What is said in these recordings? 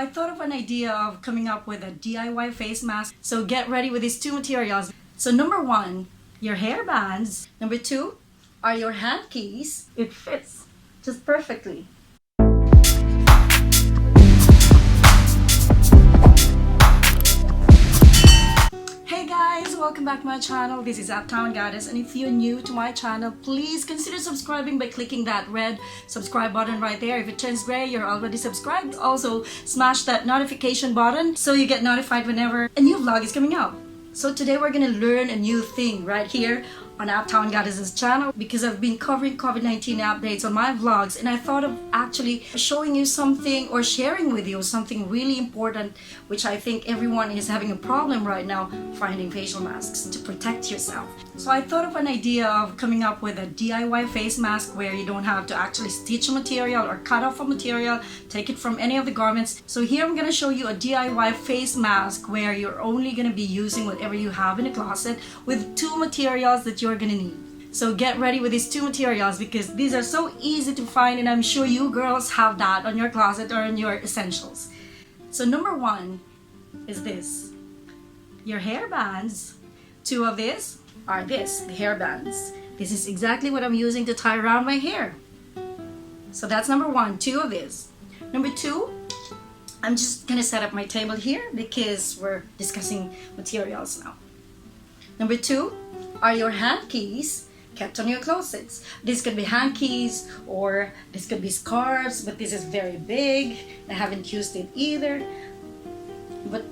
I thought of an idea of coming up with a DIY face mask. So get ready with these two materials. So number one, your hair bands. Number two are your hand keys. It fits just perfectly. Hey guys, welcome back to my channel. This is Uptown Goddess, and if you're new to my channel, please consider subscribing by clicking that red subscribe button right there. If it turns gray, you're already subscribed. Also, smash that notification button so you get notified whenever a new vlog is coming out. So today we're gonna learn a new thing right here on Uptown Goddess's channel, because I've been covering COVID-19 updates on my vlogs, and I thought of actually showing you something or sharing with you something really important, which I think everyone is having a problem right now, finding facial masks to protect yourself. So I thought of an idea of coming up with a DIY face mask where you don't have to actually stitch a material or cut off a material, take it from any of the garments. So here I'm gonna show you a DIY face mask where you're only gonna be using whatever you have in the closet with two materials that you're gonna need. So get ready with these two materials because these are so easy to find, and I'm sure you girls have that on your closet or in your essentials. So number one is this, your hair bands. Two of these are the hair bands. This is exactly what I'm using to tie around my hair. So that's number one, two of these. Number two, I'm just gonna set up my table here because we're discussing materials now. Number two are your hand keys kept on your closets. This could be hand keys or this could be scarves, but this is very big. I haven't used it either. But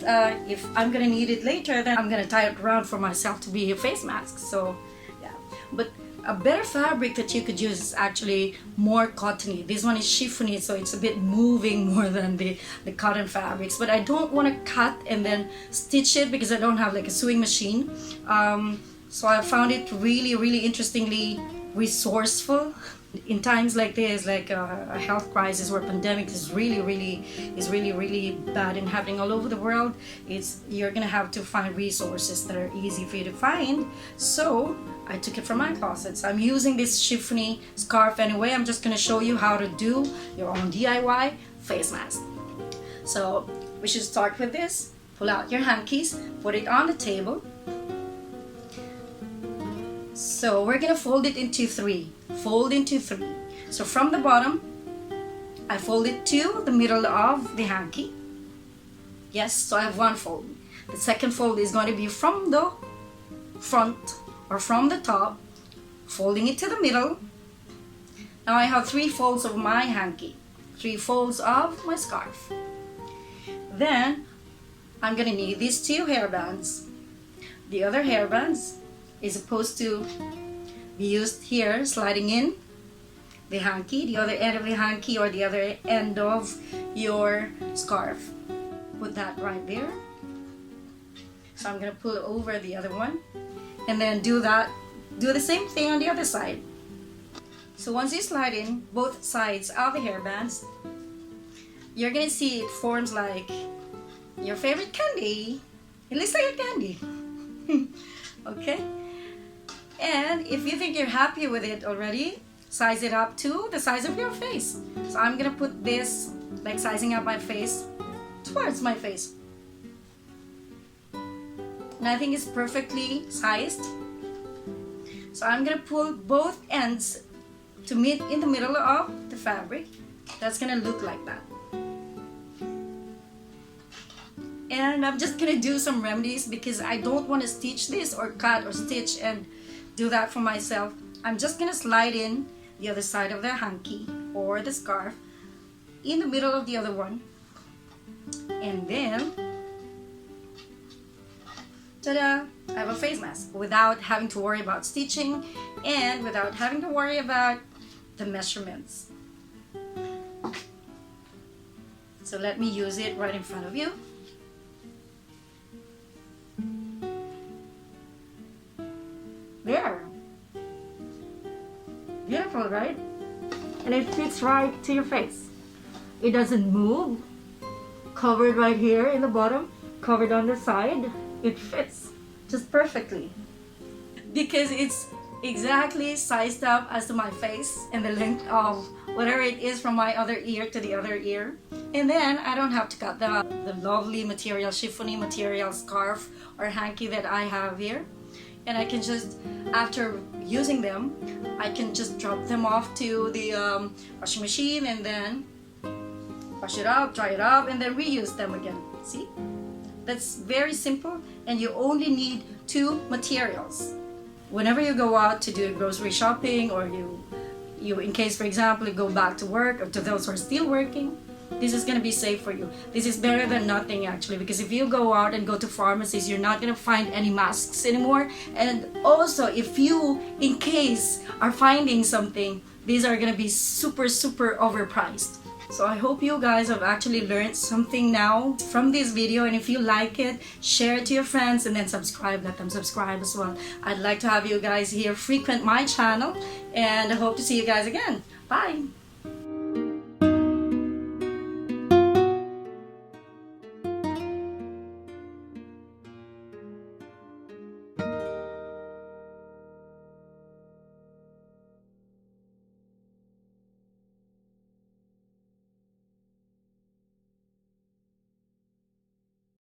if I'm gonna need it later, then I'm gonna tie it around for myself to be a face mask. So yeah, but a better fabric that you could use is actually more cottony. This one is chiffony, so it's a bit moving more than the cotton fabrics. But I don't want to cut and then stitch it because I don't have like a sewing machine. So I found it really interestingly resourceful in times like this, like a health crisis or pandemic is really bad and happening all over the world. You're gonna have to find resources that are easy for you to find. So I took it from my closet. So I'm using this chiffony scarf anyway. I'm just gonna show you how to do your own DIY face mask. So we should start with this. Pull out your hand keys, put it on the table. So we're gonna fold it into three. Fold into three. So from the bottom, I fold it to the middle of the hand key. Yes, so I have one fold. The second fold is going to be from the front or from the top, folding it to the middle. Now I have three folds of my hand key, three folds of my scarf. Then I'm gonna need these two hair bands. The other hair bands is supposed to be used here, sliding in the hanky, the other end of the hanky or the other end of your scarf. Put that right there. So I'm gonna pull over the other one and then do the same thing on the other side. So once you slide in both sides of the hair bands, you're gonna see it forms like your favorite candy. It looks like a candy. Okay? And if you think you're happy with it already, size it up to the size of your face. So I'm gonna put this, like sizing up my face, towards my face. And I think it's perfectly sized. So I'm gonna pull both ends to meet in the middle of the fabric. That's gonna look like that. And I'm just gonna do some remedies because I don't want to stitch this or cut or stitch and do that for myself. I'm just gonna slide in the other side of the hanky or the scarf in the middle of the other one, and then ta-da! I have a face mask without having to worry about stitching and without having to worry about the measurements. So let me use it right in front of you. There. Beautiful, right? And it fits right to your face. It doesn't move. Covered right here in the bottom, covered on the side. It fits just perfectly. Because it's exactly sized up as to my face and the length of whatever it is from my other ear to the other ear. And then I don't have to cut the lovely material, chiffony material scarf or hanky that I have here. And I can just, after using them, I can just drop them off to the washing machine and then wash it up, dry it up, and then reuse them again. See? That's very simple, and you only need 2 materials. Whenever you go out to do grocery shopping, or you in case, for example, you go back to work, or to those who are still working, this is going to be safe for you. This is better than nothing, actually, because if you go out and go to pharmacies, you're not going to find any masks anymore. And also, if you, in case, are finding something, these are going to be super overpriced. So I hope you guys have actually learned something now from this video, and if you like it, share it to your friends and then subscribe, let them subscribe as well. I'd like to have you guys here frequent my channel, and I hope to see you guys again. Bye!